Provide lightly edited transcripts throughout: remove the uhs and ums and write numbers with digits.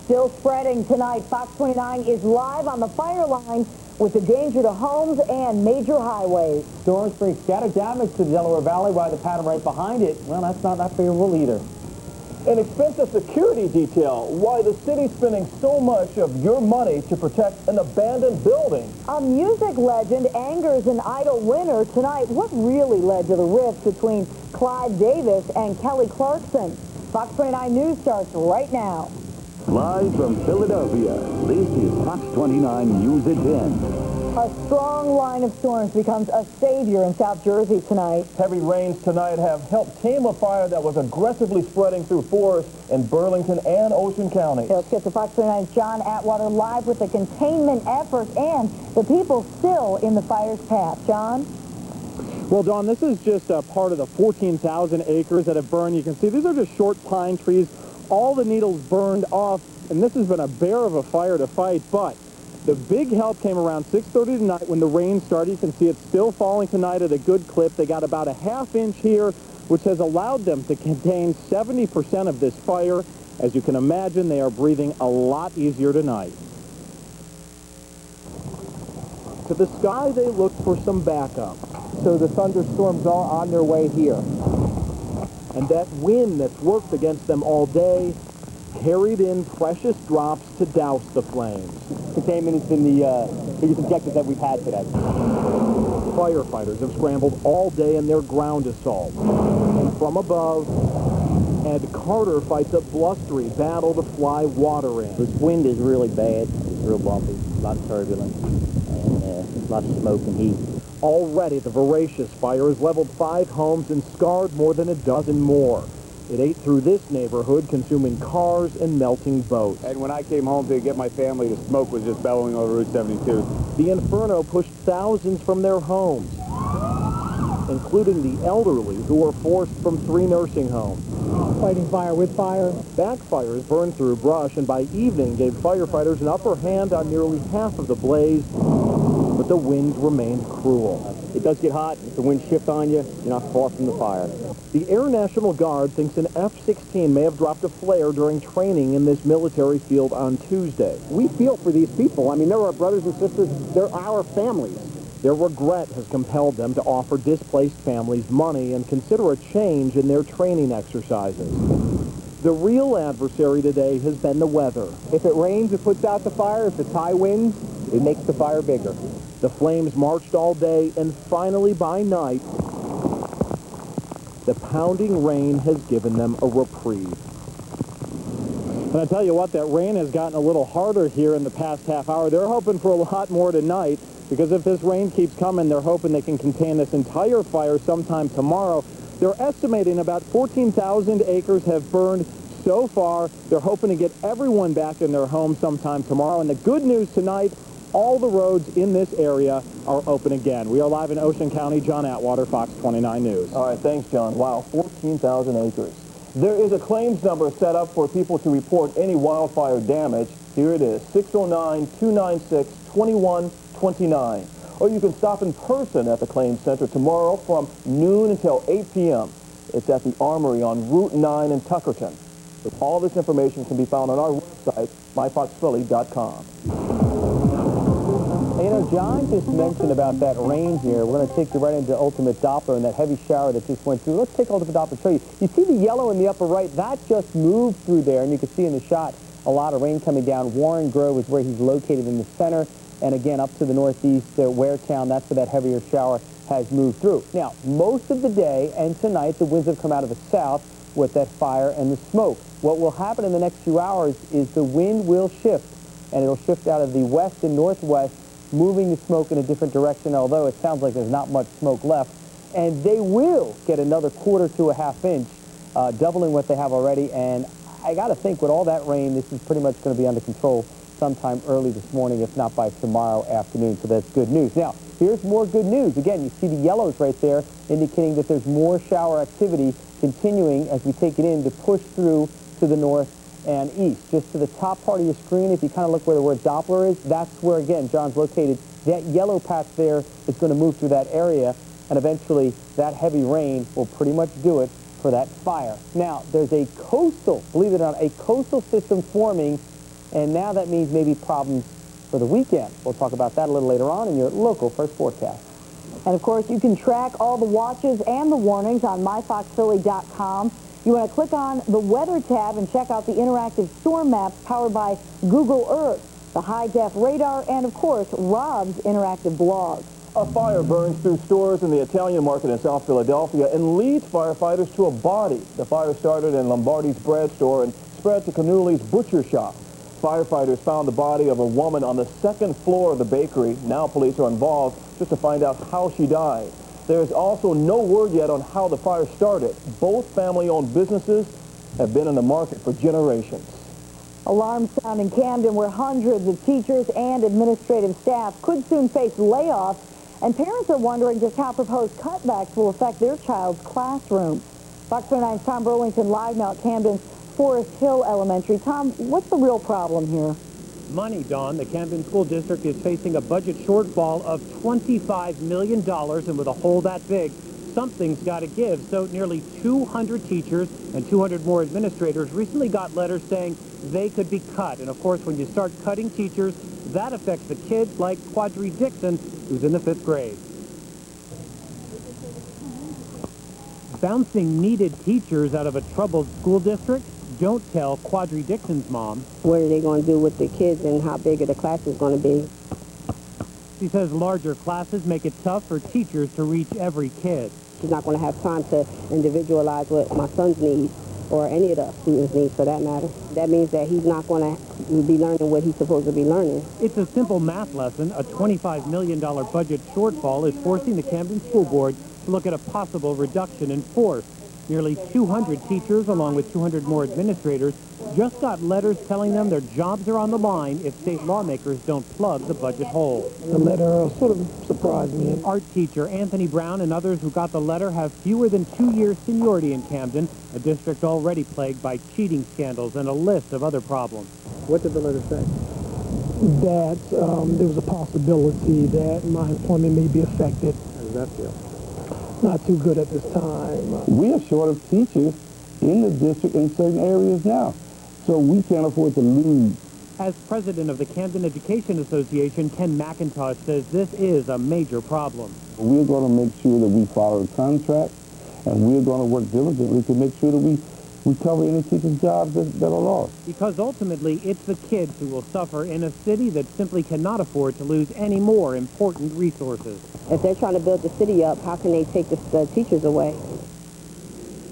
Still spreading tonight. Fox 29 is live on the fire line with the danger to homes and major highways. Storms bring scattered damage to the Delaware Valley, while the pattern right behind it, well, that's not that favorable either. An expensive security detail. Why the city's spending so much of your money to protect an abandoned building. A music legend angers an idol winner tonight. What really led to the rift between Clyde Davis and Kelly Clarkson? Fox 29 News starts right now. Live from Philadelphia, this is Fox 29 News at 10. A strong line of storms becomes a savior in South Jersey tonight. Heavy rains tonight have helped tame a fire that was aggressively spreading through forests in Burlington and Ocean counties. Let's get to Fox 29's John Atwater live with the containment efforts and the people still in the fire's path. John? Well, Dawn, this is just a part of the 14,000 acres that have burned. You can see these are just short pine trees. All the needles burned off, and this has been a bear of a fire to fight, but the big help came around 6:30 tonight when the rain started. You can see it's still falling tonight at a good clip. They got about a half-inch here, which has allowed them to contain 70% of this fire. As you can imagine, they are breathing a lot easier tonight. To the sky, they look for some backup. So the thunderstorms are on their way here. And that wind that's worked against them all day carried in precious drops to douse the flames. Containment has been the biggest objective that we've had today. Firefighters have scrambled all day in their ground assault. And from above, Ed Carter fights a blustery battle to fly water in. This wind is really bad. It's real bumpy, a lot of turbulence, and a lot of smoke and heat. Already, the voracious fire has leveled 5 homes and scarred more than a dozen more. It ate through this neighborhood, consuming cars and melting boats. And when I came home to get my family, the smoke was just bellowing over Route 72. The inferno pushed thousands from their homes, including the elderly who were forced from 3 nursing homes. Fighting fire with fire. Backfires burned through brush and by evening gave firefighters an upper hand on nearly half of the blaze, but the winds remained cruel. It does get hot. If the winds shift on you, you're not far from the fire. The Air National Guard thinks an F-16 may have dropped a flare during training in this military field on Tuesday. We feel for these people. I mean, they're our brothers and sisters. They're our families. Their regret has compelled them to offer displaced families money and consider a change in their training exercises. The real adversary today has been the weather. If it rains, it puts out the fire. If it's high winds, it makes the fire bigger. The flames marched all day, and finally by night, the pounding rain has given them a reprieve. And I tell you what, that rain has gotten a little harder here in the past half hour. They're hoping for a lot more tonight, because if this rain keeps coming, they're hoping they can contain this entire fire sometime tomorrow. They're estimating about 14,000 acres have burned so far. They're hoping to get everyone back in their homes sometime tomorrow. And the good news tonight, all the roads in this area are open again. We are live in Ocean County. John Atwater, Fox 29 News. All right, thanks, John. Wow, 14,000 acres. There is a claims number set up for people to report any wildfire damage. Here it is, 609-296-2129. Or you can stop in person at the claims center tomorrow from noon until 8 p.m. It's at the Armory on Route 9 in Tuckerton. All this information can be found on our website, myfoxphilly.com. Hey, you know, John just mentioned about that rain here. We're going to take you right into Ultimate Doppler and that heavy shower that just went through. Let's take Ultimate Doppler and show you. You see the yellow in the upper right? That just moved through there, and you can see in the shot a lot of rain coming down. Warren Grove is where he's located in the center, and again up to the northeast, Waretown, that's where that heavier shower has moved through. Now, most of the day and tonight, the winds have come out of the south with that fire and the smoke. What will happen in the next few hours is the wind will shift, and it'll shift out of the west and northwest, moving the smoke in a different direction, although it sounds like there's not much smoke left. And they will get another quarter to a half inch, doubling what they have already. And I got to think with all that rain, this is pretty much going to be under control sometime early this morning, if not by tomorrow afternoon. So that's good news. Now, here's more good news. Again, you see the yellows right there indicating that there's more shower activity continuing as we take it in to push through to the north and east. Just to the top part of your screen, if you kind of look where the word Doppler is, that's where, again, John's located. That yellow patch there is going to move through that area, and eventually that heavy rain will pretty much do it for that fire. Now, there's a coastal, believe it or not, a coastal system forming and now that means maybe problems for the weekend. We'll talk about that a little later on in your local first forecast. And, of course, you can track all the watches and the warnings on myfoxphilly.com. You want to click on the Weather tab and check out the interactive storm maps powered by Google Earth, the high-def radar, and, of course, Rob's interactive blog. A fire burns through stores in the Italian market in South Philadelphia and leads firefighters to a body. The fire started in Lombardi's bread store and spread to Cannuli's butcher shop. Firefighters found the body of a woman on the second floor of the bakery. Now police are involved just to find out how she died. There's also no word yet on how the fire started. Both family-owned businesses have been in the market for generations. Alarms sound in Camden, where hundreds of teachers and administrative staff could soon face layoffs, and parents are wondering just how proposed cutbacks will affect their child's classroom. Fox 29's Tom Burlington live now at Camden's Forest Hill Elementary. Tom, what's the real problem here? Money, Dawn. The Camden School District is facing a budget shortfall of $25 million, and with a hole that big, something's got to give. So nearly 200 teachers and 200 more administrators recently got letters saying they could be cut. And of course, when you start cutting teachers, that affects the kids like Quadri Dixon, who's in the 5th grade. Bouncing needed teachers out of a troubled school district? Don't tell Quadri Dixon's mom. What are they going to do with the kids and how big are the classes going to be? She says larger classes make it tough for teachers to reach every kid. She's not going to have time to individualize what my son's needs or any of the students' needs for that matter. That means that he's not going to be learning what he's supposed to be learning. It's a simple math lesson. A $25 million budget shortfall is forcing the Camden School Board to look at a possible reduction in force. Nearly 200 teachers, along with 200 more administrators, just got letters telling them their jobs are on the line if state lawmakers don't plug the budget hole. The letter sort of surprised me. Art teacher Anthony Brown and others who got the letter have fewer than 2 years seniority in Camden, a district already plagued by cheating scandals and a list of other problems. What did the letter say? That there was a possibility that my employment may be affected. How does that feel? Not too good at this time. We are short of teachers in the district in certain areas now, so we can't afford to lose. As president of the Camden Education Association, Ken McIntosh says this is a major problem. We're going to make sure that we follow the contract, and we're going to work diligently to make sure that we cover any teachers' jobs that are lost. Because ultimately, it's the kids who will suffer in a city that simply cannot afford to lose any more important resources. If they're trying to build the city up, how can they take the teachers away?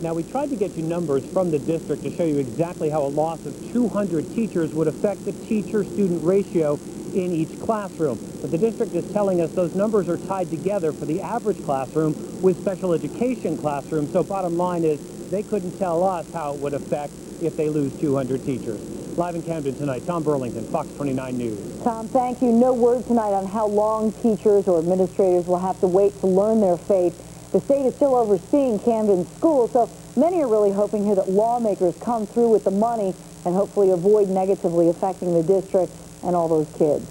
Now, we tried to get you numbers from the district to show you exactly how a loss of 200 teachers would affect the teacher-student ratio in each classroom. But the district is telling us those numbers are tied together for the average classroom with special education classrooms. So bottom line is they couldn't tell us how it would affect if they lose 200 teachers. Live in Camden tonight, Tom Burlington, Fox 29 News. Tom, thank you. No word tonight on how long teachers or administrators will have to wait to learn their fate. The state is still overseeing Camden schools, so many are really hoping here that lawmakers come through with the money and hopefully avoid negatively affecting the district and all those kids.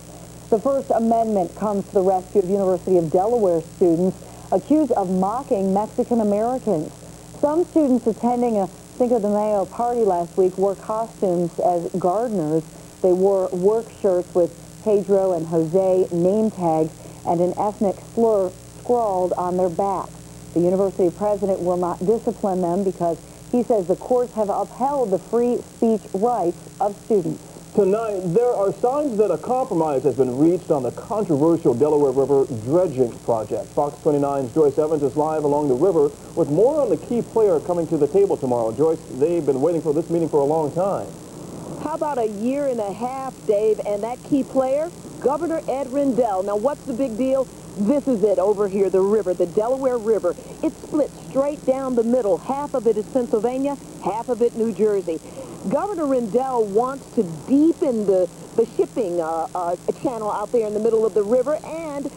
The First Amendment comes to the rescue of University of Delaware students accused of mocking Mexican Americans. Some students attending a Cinco de Mayo party last week wore costumes as gardeners. They wore work shirts with Pedro and Jose name tags and an ethnic slur scrawled on their back. The university president will not discipline them because he says the courts have upheld the free speech rights of students. Tonight, there are signs that a compromise has been reached on the controversial Delaware River dredging project. Fox 29's Joyce Evans is live along the river with more on the key player coming to the table tomorrow. Joyce, they've been waiting for this meeting for a long time. How about a year and a half, Dave, and that key player, Governor Ed Rendell. Now, what's the big deal? This is it over here, the river, the Delaware River. It's split straight down the middle. Half of it is Pennsylvania, half of it New Jersey. Governor Rendell wants to deepen the shipping channel out there in the middle of the river, and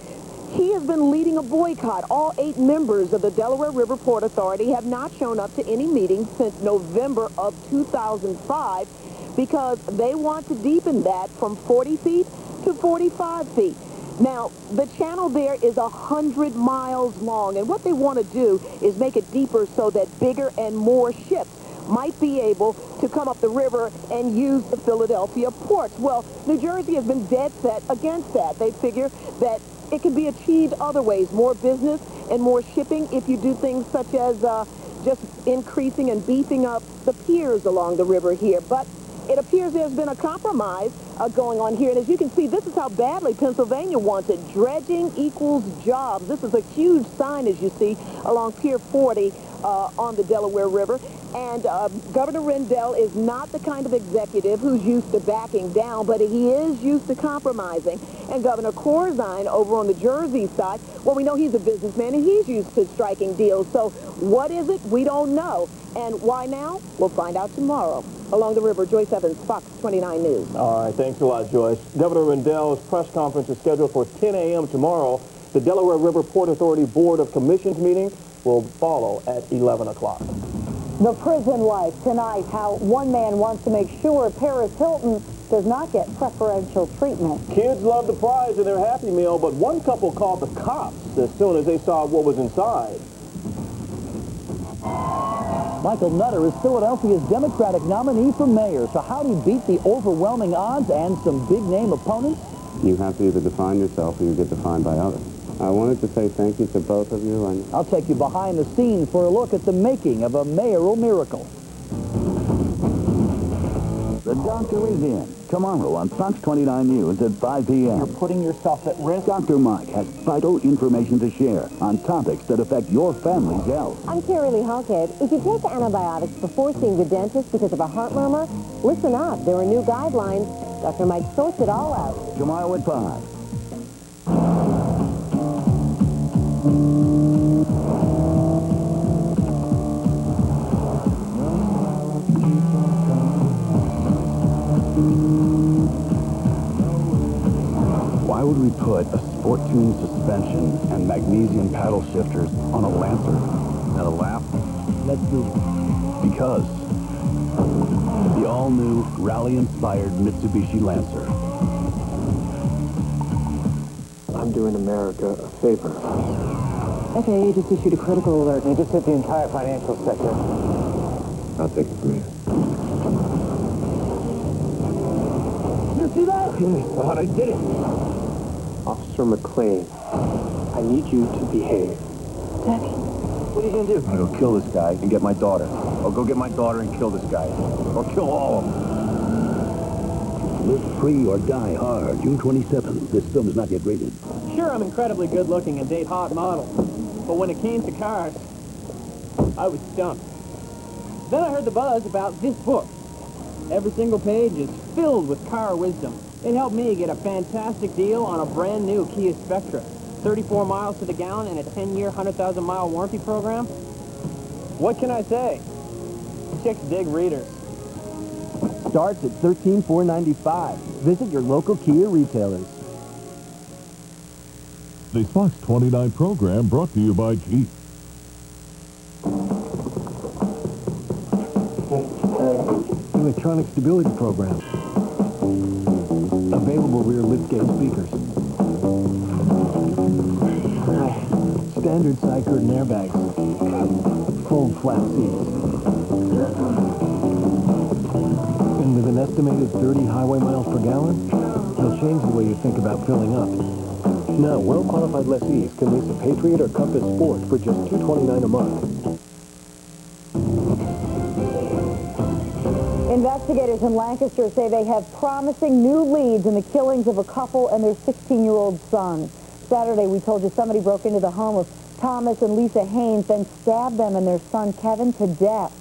he has been leading a boycott. All 8 members of the Delaware River Port Authority have not shown up to any meetings since November of 2005 because they want to deepen that from 40 feet to 45 feet. Now, the channel there is 100 miles long, and what they want to do is make it deeper so that bigger and more ships might be able to come up the river and use the Philadelphia ports. Well, New Jersey has been dead set against that. They figure that it can be achieved other ways, more business and more shipping if you do things such as just increasing and beefing up the piers along the river here. But it appears there's been a compromise going on here. And as you can see, this is how badly Pennsylvania wants it. Dredging equals jobs. This is a huge sign, as you see, along Pier 40 on the Delaware River. And Governor Rendell is not the kind of executive who's used to backing down, but he is used to compromising. And Governor Corzine over on the Jersey side, well, we know he's a businessman and he's used to striking deals. So what is it? We don't know. And why now? We'll find out tomorrow. Along the river, Joyce Evans, Fox 29 News. All right, thanks a lot, Joyce. Governor Rendell's press conference is scheduled for 10 a.m. tomorrow. The Delaware River Port Authority Board of Commissioners meeting will follow at 11 o'clock. The prison life tonight, how one man wants to make sure Paris Hilton does not get preferential treatment. Kids love the prize in their Happy Meal, but one couple called the cops as soon as they saw what was inside. Michael Nutter is Philadelphia's Democratic nominee for mayor. So how do you beat the overwhelming odds and some big-name opponents? You have to either define yourself or you get defined by others. I wanted to say thank you to both of you. And I'll take you behind the scenes for a look at the making of a mayoral miracle. The doctor is in. Tomorrow on Fox 29 News at 5 p.m. You're putting yourself at risk. Dr. Mike has vital information to share on topics that affect your family's health. I'm Carrie Lee Halkett. If you take antibiotics before seeing the dentist because of a heart murmur, listen up. There are new guidelines. Dr. Mike sorts it all out. Tomorrow at 5. why would we put a sport-tuned suspension and magnesium paddle shifters on a Lancer? Now, laugh. Let's do it. Because the all-new rally-inspired Mitsubishi Lancer. I'm doing America a favor. FAA just issued a critical alert. They just hit the entire financial sector. I'll take it from here. You see that? I thought I did it. Officer McLean, I need you to behave. Daddy, what are you going to do? I'm going to kill this guy and get my daughter. Or go get my daughter and kill this guy. Or kill all of them. Live free or die hard. June 27th. This film is not yet rated. Sure, I'm incredibly good looking and date hot models. But when it came to cars, I was stumped. Then I heard the buzz about this book. Every single page is filled with car wisdom. It helped me get a fantastic deal on a brand new Kia Spectra. 34 miles to the gallon and a 10-year, 100,000-mile warranty program. What can I say? Chicks dig readers. Starts at $13,495. Visit your local Kia retailers. The Fox 29 program brought to you by Jeep. Electronic stability program. Available rear liftgate speakers. Standard side curtain airbags. Full flat seats. And with an estimated 30 highway miles per gallon, it'll change the way you think about filling up. Now, well-qualified lessees can lease a Patriot or Compass Sport for just $229 a month. Investigators in Lancaster say they have promising new leads in the killings of a couple and their 16-year-old son. Saturday, we told you somebody broke into the home of Thomas and Lisa Haynes, then stabbed them and their son Kevin to death.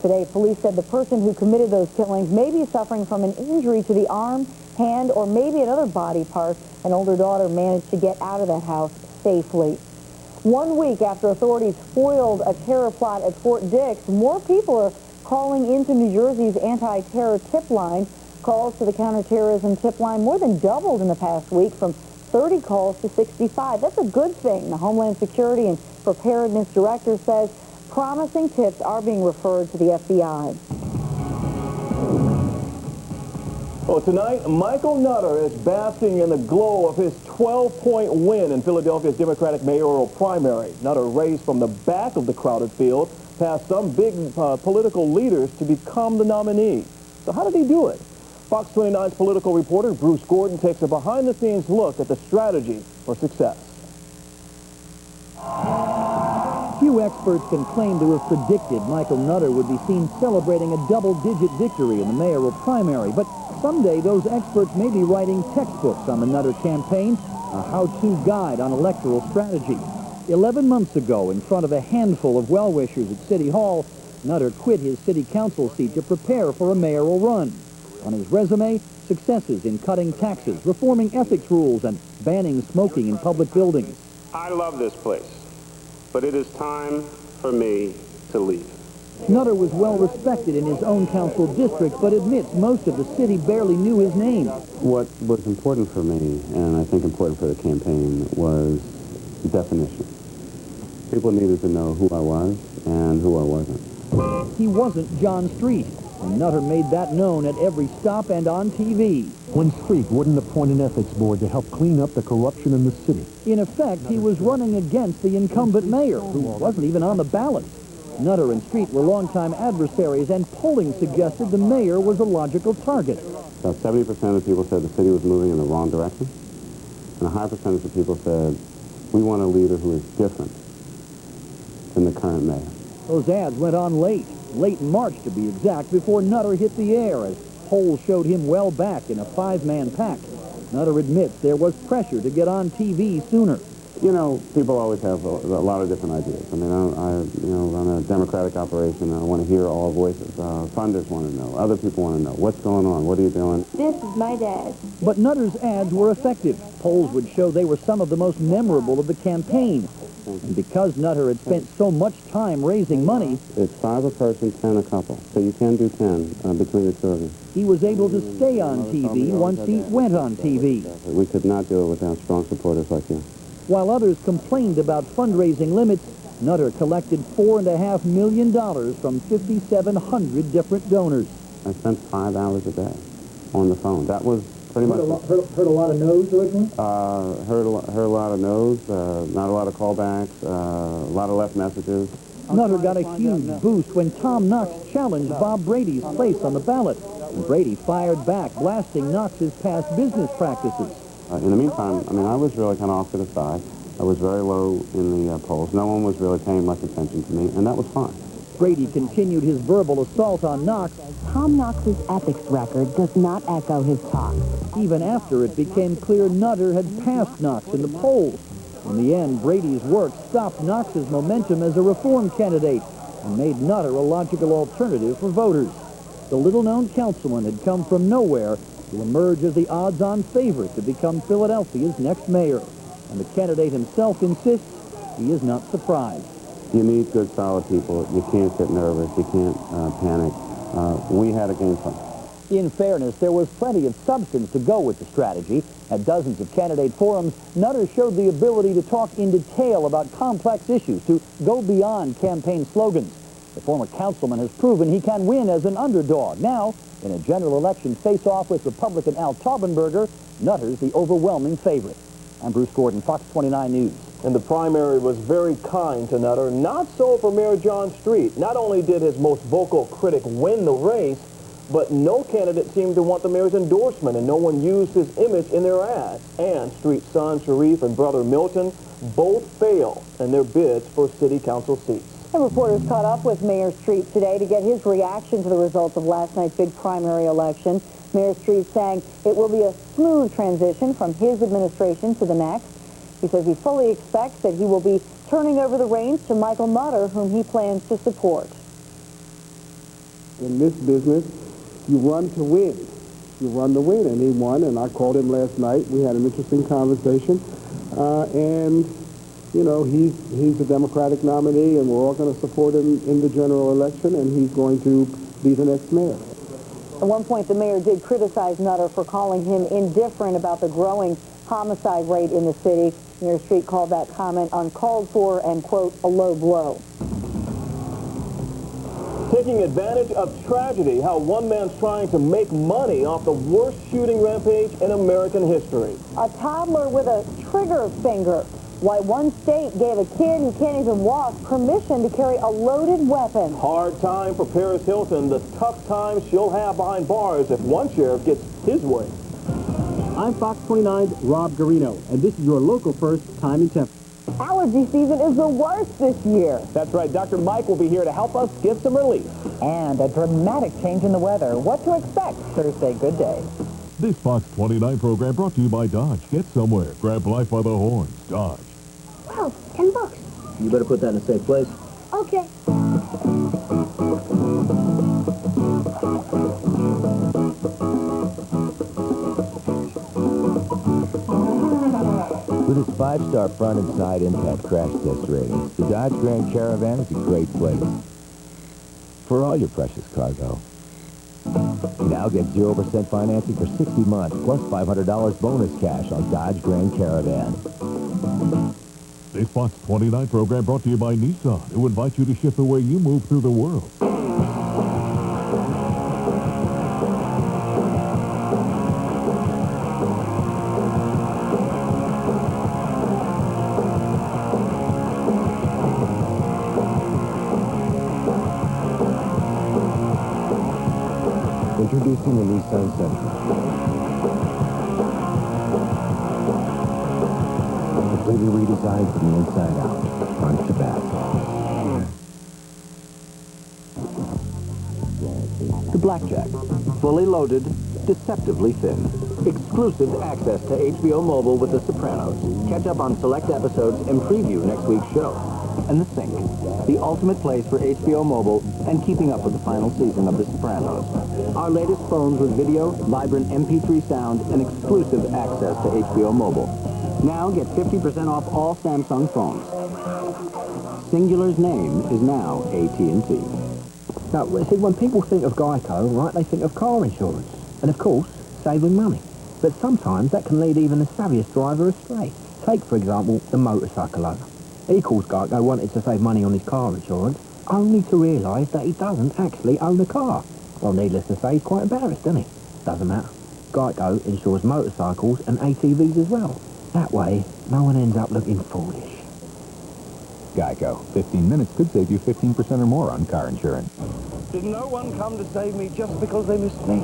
Today, police said the person who committed those killings may be suffering from an injury to the arm, hand, or maybe another body part. An older daughter managed to get out of that house safely. 1 week after authorities foiled a terror plot at Fort Dix, more people are calling into New Jersey's anti-terror tip line. Calls to the counterterrorism tip line more than doubled in the past week, from 30 calls to 65. That's a good thing. The Homeland Security and Preparedness Director says promising tips are being referred to the FBI. Well, tonight, Michael Nutter is basking in the glow of his 12-point win in Philadelphia's Democratic mayoral primary. Nutter raced from the back of the crowded field past some big political leaders to become the nominee. So how did he do it? Fox 29's political reporter Bruce Gordon takes a behind-the-scenes look at the strategy for success. Few experts can claim to have predicted Michael Nutter would be seen celebrating a double-digit victory in the mayoral primary, but someday those experts may be writing textbooks on the Nutter campaign, a how-to guide on electoral strategy. 11 months ago, in front of a handful of well-wishers at City Hall, Nutter quit his city council seat to prepare for a mayoral run. On his resume, successes in cutting taxes, reforming ethics rules, and banning smoking in public buildings. I love this place, but it is time for me to leave. Nutter was well respected in his own council district, but admits most of the city barely knew his name. What was important for me, and I think important for the campaign, was definition. People needed to know who I was and who I wasn't. He wasn't John Street, and Nutter made that known at every stop and on TV. When Street wouldn't appoint an ethics board to help clean up the corruption in the city. In effect, he was running against the incumbent mayor, who wasn't even on the ballot. Nutter and Street were longtime adversaries, and polling suggested the mayor was a logical target. About 70% of people said the city was moving in the wrong direction, and a high percentage of people said, we want a leader who is different than the current mayor. Those ads went on late March to be exact, before Nutter hit the air, as polls showed him well back in a five-man pack. Nutter admits there was pressure to get on TV sooner. You know, people always have a lot of different ideas. I mean, I run a democratic operation. I want to hear all voices. Funders want to know. Other people want to know. What's going on? What are you doing? This is my dad. But Nutter's ads were effective. Polls would show they were some of the most memorable of the campaign. And because Nutter had spent so much time raising money, it's 5 a person, 10 a couple. So you can do 10 between the two of you. He was able to stay on TV once he went on TV. We could not do it without strong supporters like you. While others complained about fundraising limits, Nutter collected $4.5 million from 5,700 different donors. I spent 5 hours a day on the phone. That was pretty much... Heard a lot of no's originally? Heard a lot of no's, not a lot of callbacks, a lot of left messages. Nutter got a huge boost when Tom Knox challenged Bob Brady's place on the ballot. And Brady fired back, blasting Knox's past business practices. In the meantime, I mean, I was really kind of off to the side. I was very low in the polls. No one was really paying much attention to me, and that was fine. Brady continued his verbal assault on Knox. Tom Knox's ethics record does not echo his talk. Even after it became clear Nutter had passed Knox in the polls. In the end, Brady's work stopped Knox's momentum as a reform candidate and made Nutter a logical alternative for voters. The little-known councilman had come from nowhere to emerge as the odds-on favorite to become Philadelphia's next mayor. And the candidate himself insists he is not surprised. You need good, solid people. You can't get nervous. You can't panic. We had a game plan. In fairness, there was plenty of substance to go with the strategy. At dozens of candidate forums, Nutter showed the ability to talk in detail about complex issues, to go beyond campaign slogans. The former councilman has proven he can win as an underdog. Now, in a general election face-off with Republican Al Taubenberger, Nutter's the overwhelming favorite. I'm Bruce Gordon, Fox 29 News. And the primary was very kind to Nutter. Not so for Mayor John Street. Not only did his most vocal critic win the race, but no candidate seemed to want the mayor's endorsement, and no one used his image in their ads. And Street's son, Sharif, and brother Milton both failed in their bids for city council seats. And reporters caught up with Mayor Street today to get his reaction to the results of last night's big primary election. Mayor Street saying it will be a smooth transition from his administration to the next. He says he fully expects that he will be turning over the reins to Michael Nutter, whom he plans to support. In this business, you run to win. You run to win, and he won, and I called him last night. We had an interesting conversation, and you know, he's a Democratic nominee, and we're all going to support him in the general election, and he's going to be the next mayor. At one point, the mayor did criticize Nutter for calling him indifferent about the growing homicide rate in the city. Mayor Street called that comment uncalled for and, quote, a low blow. Taking advantage of tragedy, how one man's trying to make money off the worst shooting rampage in American history. A toddler with a trigger finger Why one state gave a kid who can't even walk permission to carry a loaded weapon. Hard time for Paris Hilton. The tough time she'll have behind bars if one sheriff gets his way. I'm Fox 29's Rob Garino, and this is your local first time and temp. Allergy season is the worst this year. That's right. Dr. Mike will be here to help us get some relief. And a dramatic change in the weather. What to expect Thursday. Good day. This Fox 29 program brought to you by Dodge. Get somewhere. Grab life by the horns. Dodge. Wow, $10. You better put that in a safe place. Okay. With its 5-star front and side impact crash test ratings, the Dodge Grand Caravan is a great place for all your precious cargo. Now get 0% financing for 60 months, plus $500 bonus cash on Dodge Grand Caravan. This Fox 29 program brought to you by Nissan, who invites you to shift the way you move through the world. Introducing the Nissan Sentra. Completely redesigned from the inside out. Front to back. The Blackjack. Fully loaded, deceptively thin. Exclusive access to HBO Mobile with The Sopranos. Catch up on select episodes and preview next week's show. And The Sync. The ultimate place for HBO Mobile and keeping up with the final season of The Sopranos. Our latest phones with video, vibrant MP3 sound, and exclusive access to HBO Mobile. Now get 50% off all Samsung phones. Singular's name is now AT&T. Now, see, when people think of Geico, right, they think of car insurance. And of course, saving money. But sometimes that can lead even the savviest driver astray. Take, for example, the motorcycle owner. He calls Geico wanting to save money on his car insurance, only to realise that he doesn't actually own a car. Well, needless to say, he's quite embarrassed, isn't he? Doesn't matter. Geico insures motorcycles and ATVs as well. That way, no one ends up looking foolish. Geico. 15 minutes could save you 15% or more on car insurance. Did no one come to save me just because they missed me?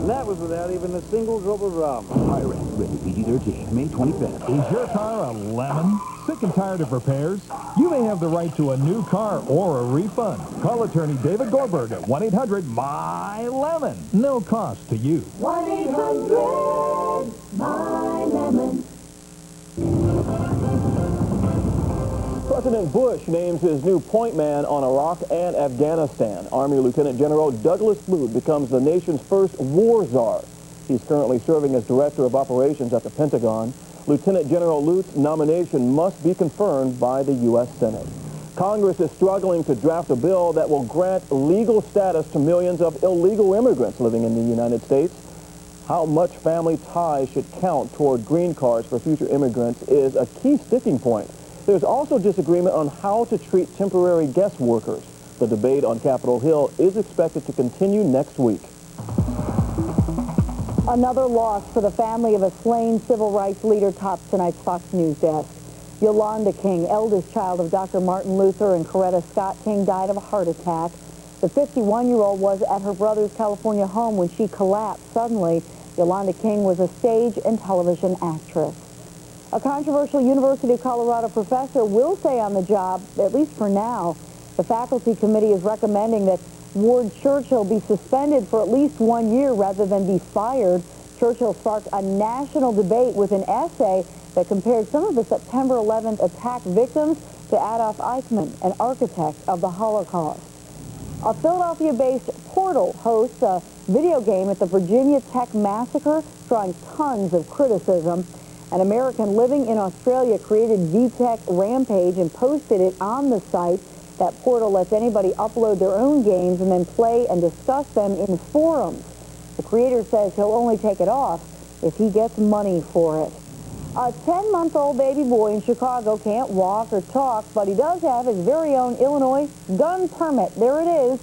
And that was without even a single drop of rum. Pirate, rated PG-13, May 25th. Is your car a lemon? Sick and tired of repairs? You may have the right to a new car or a refund. Call attorney David Gorberg at 1-800-MY-LEMON. No cost to you. 1-800-MY-LEMON. President Bush names his new point man on Iraq and Afghanistan. Army Lieutenant General Douglas Lute becomes the nation's first war czar. He's currently serving as Director of Operations at the Pentagon. Lieutenant General Lute's nomination must be confirmed by the U.S. Senate. Congress is struggling to draft a bill that will grant legal status to millions of illegal immigrants living in the United States. How much family ties should count toward green cards for future immigrants is a key sticking point. There's also disagreement on how to treat temporary guest workers. The debate on Capitol Hill is expected to continue next week. Another loss for the family of a slain civil rights leader tops tonight's Fox News desk. Yolanda King, eldest child of Dr. Martin Luther and Coretta Scott King, died of a heart attack. The 51-year-old was at her brother's California home when she collapsed suddenly. Yolanda King was a stage and television actress. A controversial University of Colorado professor will stay on the job, at least for now. The faculty committee is recommending that Ward Churchill be suspended for at least 1 year rather than be fired. Churchill sparked a national debate with an essay that compared some of the September 11th attack victims to Adolf Eichmann, an architect of the Holocaust. A Philadelphia-based Portal hosts a video game at the Virginia Tech massacre, drawing tons of criticism. An American living in Australia created VTech Rampage and posted it on the site. That portal lets anybody upload their own games and then play and discuss them in forums. The creator says he'll only take it off if he gets money for it. A 10-month-old baby boy in Chicago can't walk or talk, but he does have his very own Illinois gun permit. There it is.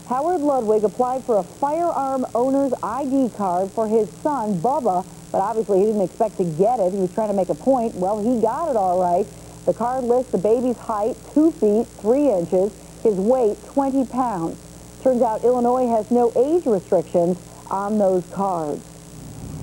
Howard Ludwig applied for a firearm owner's ID card for his son, Bubba, but obviously he didn't expect to get it. He was trying to make a point. Well, he got it all right. The card lists the baby's height, 2 feet, 3 inches, his weight, 20 pounds. Turns out Illinois has no age restrictions on those cards.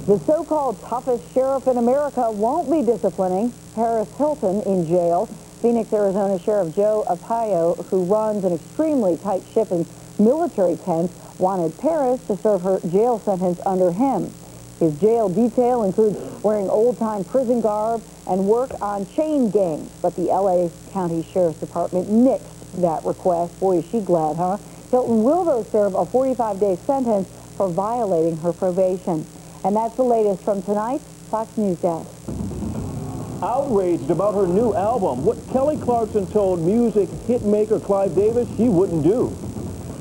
The so-called toughest sheriff in America won't be disciplining Paris Hilton in jail. Phoenix, Arizona Sheriff Joe Arpaio, who runs an extremely tight ship in military tents, wanted Paris to serve her jail sentence under him. His jail detail includes wearing old-time prison garb and work on chain gangs. But the L.A. County Sheriff's Department nixed that request. Boy, is she glad, huh? Hilton will, though, serve a 45-day sentence for violating her probation. And that's the latest from tonight's Fox News Desk. Outraged about her new album, what Kelly Clarkson told music hitmaker Clive Davis she wouldn't do.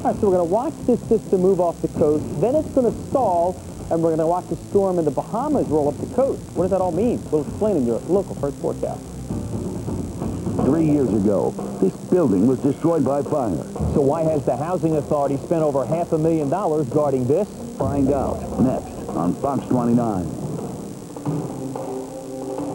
All right, so we're going to watch this system move off the coast, then it's going to stall, and we're going to watch the storm in the Bahamas roll up the coast. What does that all mean? We'll explain in your local first forecast. 3 years ago, this building was destroyed by fire. So why has the Housing Authority spent over $500,000 guarding this? Find out next on Fox 29.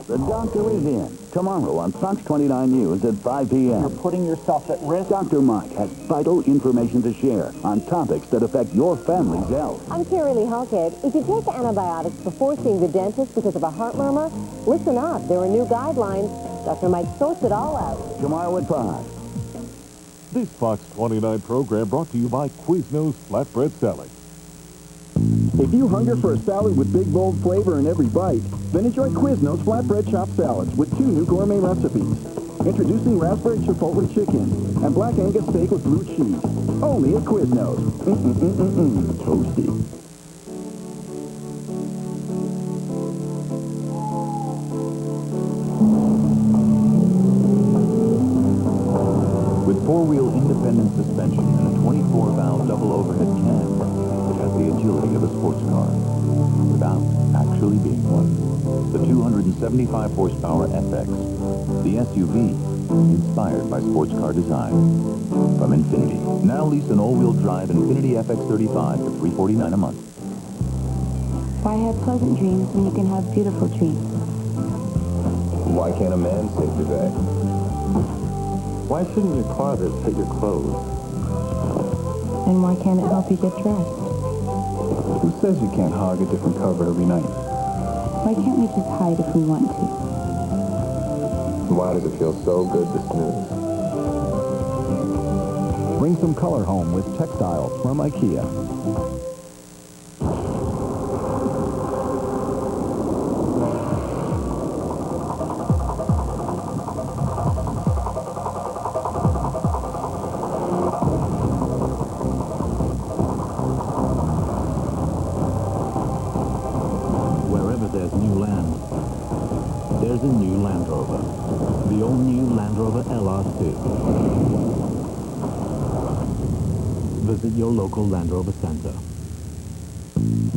The doctor is in. Tomorrow on Fox 29 News at 5 p.m. You're putting yourself at risk. Dr. Mike has vital information to share on topics that affect your family's health. I'm Carrie Lee Halkett. If you take antibiotics before seeing the dentist because of a heart murmur, listen up. There are new guidelines. Dr. Mike sorts it all out. Tomorrow at 5. This Fox 29 program brought to you by Quiznos Flatbread Salad. If you hunger for a salad with big, bold flavor in every bite, then enjoy Quiznos Flatbread Chopped Salads with 2 new gourmet recipes. Introducing raspberry chipotle chicken and black Angus steak with blue cheese. Only at Quiznos. Toasty. With 4-wheel independent suspension and a 24-valve double overhead cam, it has the agility of a sports car, without actually being one. The 275 horsepower FX, the SUV, inspired by sports car design. From Infiniti, now lease an all-wheel drive Infiniti FX35 for $349 a month. Why have pleasant dreams when you can have beautiful dreams? Why can't a man save the day? Why shouldn't your closet fit your clothes? And why can't it help you get dressed? Who says you can't hog a different cover every night? Why can't we just hide if we want to? Why does it feel so good to snooze? Bring some color home with textiles from IKEA. There's new land. There's a new Land Rover. The all-new Land Rover LR2. Visit your local Land Rover center.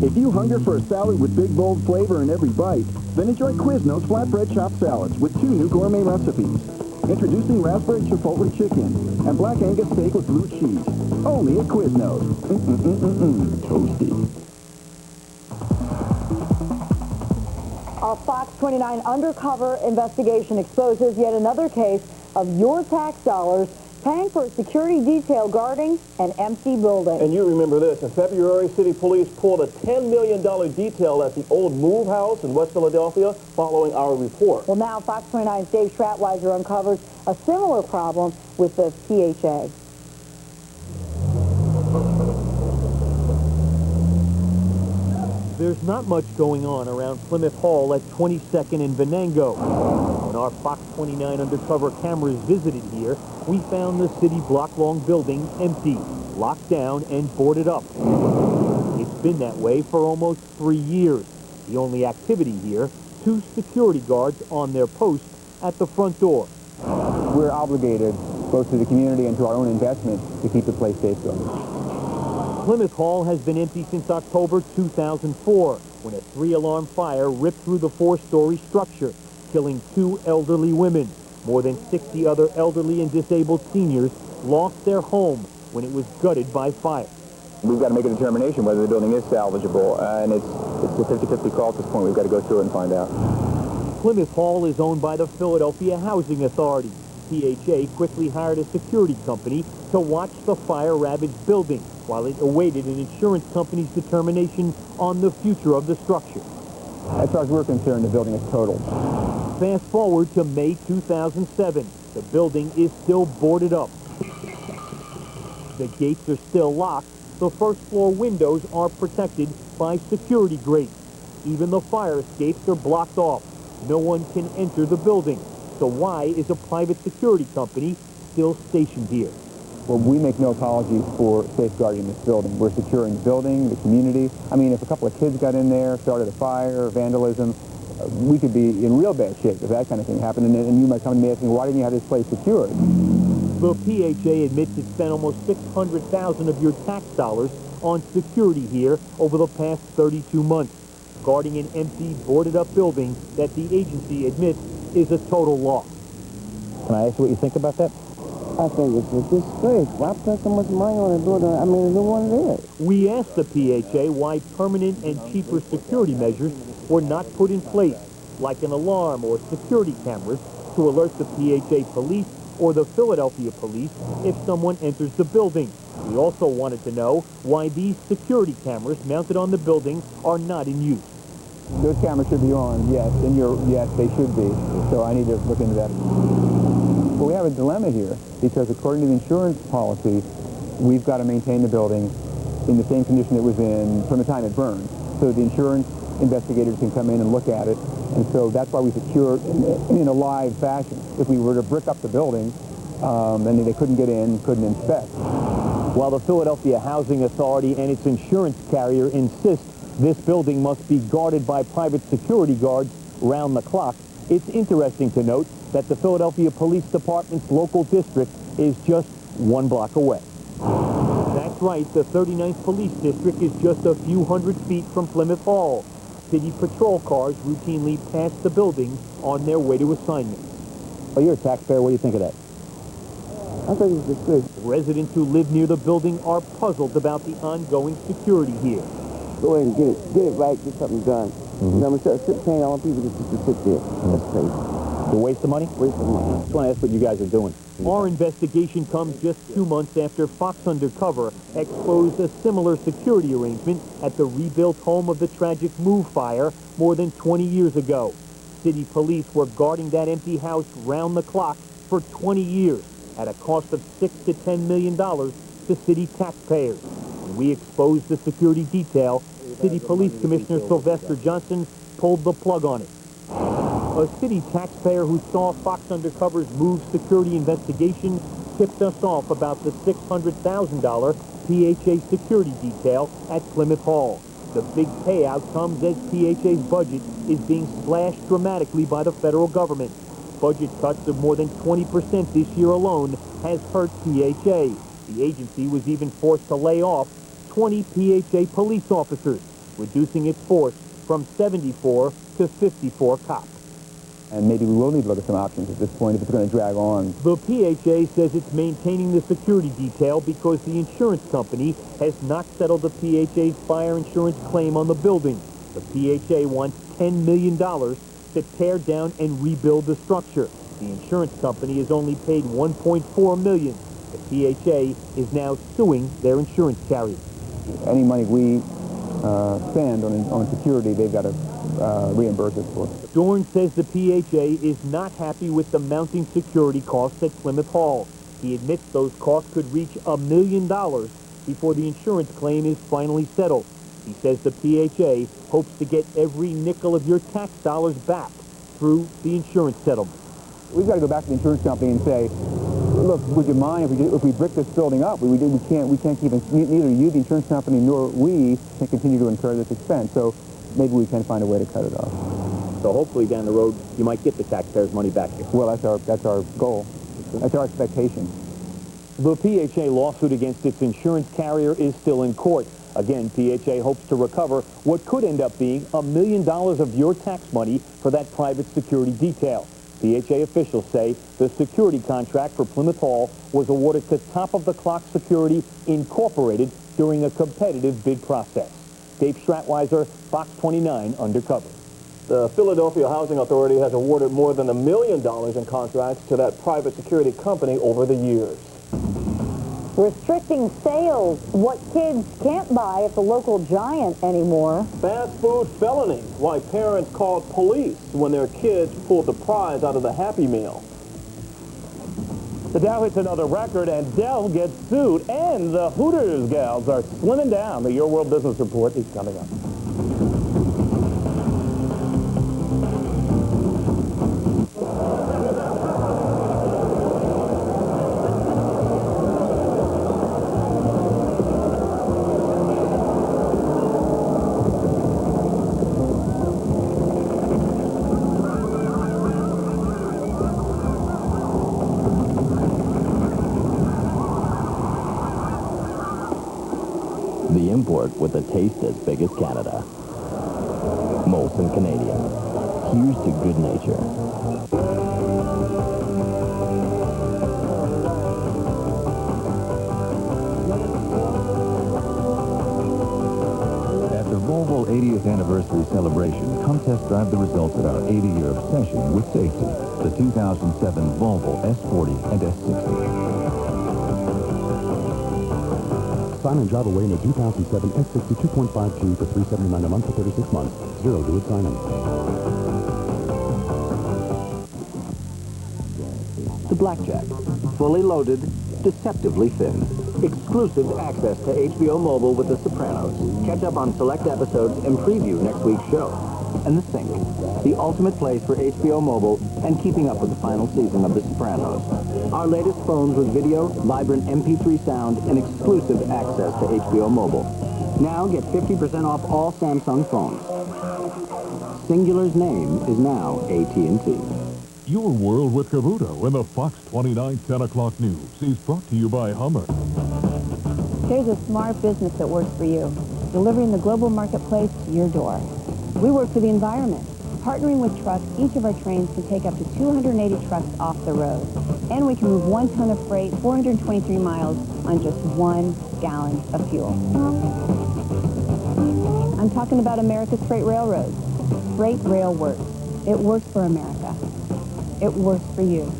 If you hunger for a salad with big, bold flavor in every bite, then enjoy Quiznos Flatbread Chopped Salads with 2 new gourmet recipes. Introducing raspberry chipotle chicken and black Angus steak with blue cheese. Only at Quiznos. Toasty. Our Fox 29 undercover investigation exposes yet another case of your tax dollars paying for a security detail guarding an empty building. And you remember this. In February, city police pulled a $10 million detail at the old Move House in West Philadelphia following our report. Well, now Fox 29's Dave Stratweiser uncovers a similar problem with the PHA. There's not much going on around Plymouth Hall at 22nd and Venango. When our Fox 29 undercover cameras visited here, we found the city block-long building empty, locked down, and boarded up. It's been that way for almost 3 years. The only activity here, 2 security guards on their post at the front door. We're obligated, both to the community and to our own investment, to keep the place safe going. Plymouth Hall has been empty since October 2004, when a 3-alarm fire ripped through the 4-story structure, killing 2 elderly women. More than 60 other elderly and disabled seniors lost their home when it was gutted by fire. We've got to make a determination whether the building is salvageable, and it's a 50-50 call at this point. We've got to go through it and find out. Plymouth Hall is owned by the Philadelphia Housing Authority. PHA quickly hired a security company to watch the fire-ravaged building while it awaited an insurance company's determination on the future of the structure. As far as we're concerned, the building is totaled. Fast forward to May 2007. The building is still boarded up. The gates are still locked. The first floor windows are protected by security grates. Even the fire escapes are blocked off. No one can enter the building. So why is a private security company still stationed here? Well, we make no apologies for safeguarding this building. We're securing the building, the community. I mean, if a couple of kids got in there, started a fire, vandalism, we could be in real bad shape if that kind of thing happened. And you might come to me asking, why didn't you have this place secured? The PHA admits it spent almost $600,000 of your tax dollars on security here over the past 32 months, guarding an empty, boarded-up building that the agency admits is a total loss. Can I ask you what you think about that? I think it's a disgrace. Why put so much money on a building? I mean, no one there. We asked the PHA why permanent and cheaper security measures were not put in place, like an alarm or security cameras, to alert the PHA police or the Philadelphia police if someone enters the building. We also wanted to know why these security cameras mounted on the building are not in use. Those cameras should be on, yes, and yes, they should be. So I need to look into that. Well, we have a dilemma here because according to the insurance policy, we've got to maintain the building in the same condition it was in from the time it burned. So the insurance investigators can come in and look at it. And so that's why we secure in a live fashion. If we were to brick up the building, then they couldn't get in, couldn't inspect. While the Philadelphia Housing Authority and its insurance carrier insist this building must be guarded by private security guards round the clock, it's interesting to note that the Philadelphia Police Department's local district is just 1 block away. That's right, the 39th Police District is just a few hundred feet from Plymouth Hall. City patrol cars routinely pass the building on their way to assignments. Well, you're a taxpayer. What do you think of that? I think it's good. Residents who live near the building are puzzled about the ongoing security here. Go ahead and get it right, get something done. You know, I'm paying all people just to sit there. That's crazy. It's a waste of money? Waste of money. I just want to ask what you guys are doing. Our investigation comes just 2 months after Fox Undercover exposed a similar security arrangement at the rebuilt home of the tragic Wildfire more than 20 years ago. City police were guarding that empty house round the clock for 20 years at a cost of $6 to $10 million to city taxpayers. When we exposed the security detail, City Police Commissioner Sylvester Johnson pulled the plug on it. A city taxpayer who saw Fox Undercover's move security investigation tipped us off about the $600,000 PHA security detail at Plymouth Hall. The big payout comes as PHA's budget is being slashed dramatically by the federal government. Budget cuts of more than 20% this year alone has hurt PHA. The agency was even forced to lay off 20 PHA police officers, reducing its force from 74 to 54 cops. And maybe we will need to look at some options at this point if it's going to drag on. The PHA says it's maintaining the security detail because the insurance company has not settled the PHA's fire insurance claim on the building. The PHA wants $10 million to tear down and rebuild the structure. The insurance company has only paid $1.4 million. The PHA is now suing their insurance carrier. Any money we spend on security, they've got to reimburse us for. Dorn says the PHA is not happy with the mounting security costs at Plymouth Hall. He admits those costs could reach $1 million before the insurance claim is finally settled. He says the PHA hopes to get every nickel of your tax dollars back through the insurance settlement. We've got to go back to the insurance company and say, look, would you mind if we brick this building up? We can't keep, neither you, the insurance company, nor we can continue to incur this expense. So maybe we can find a way to cut it off. So hopefully down the road, you might get the taxpayers' money back here. Well, that's our goal. That's our expectation. The PHA lawsuit against its insurance carrier is still in court. Again, PHA hopes to recover what could end up being $1 million of your tax money for that private security detail. PHA officials say the security contract for Plymouth Hall was awarded to top-of-the-clock security incorporated during a competitive bid process. Dave Stratweiser, Fox 29 Undercover. The Philadelphia Housing Authority has awarded more than $1 million in contracts to that private security company over the years. Restricting sales, what kids can't buy at the local Giant anymore. Fast food felony, why parents called police when their kids pulled the prize out of the Happy Meal. The Dow hits another record, and Dell gets sued, and the Hooters gals are slimming down. The Your World Business Report is coming up. The import with a taste as big as Canada. Molson Canadian. Here's to good nature. At the Volvo 80th anniversary celebration, come test drive the results of our 80-year obsession with safety. The 2007 Volvo S40 and S60. Sign and drive away in a 2007 S60 2.52 for $379 a month for 36 months. Zero due at sign-in. The Blackjack. Fully loaded, deceptively thin. Exclusive access to HBO Mobile with The Sopranos. Catch up on select episodes and preview next week's show. And The Sink. The ultimate place for HBO Mobile and keeping up with the final season of The Sopranos. Our latest phones with video, vibrant MP3 sound, and exclusive access to HBO Mobile. Now get 50% off all Samsung phones. Singular's name is now AT&T. Your World with Cavuto and the Fox 29 10 o'clock news is brought to you by Hummer. There's a smart business that works for you, delivering the global marketplace to your door. We work for the environment. Partnering with trucks, each of our trains can take up to 280 trucks off the road. And we can move 1 ton of freight 423 miles on just 1 gallon of fuel. I'm talking about America's freight railroads. Freight rail works. It works for America. It works for you.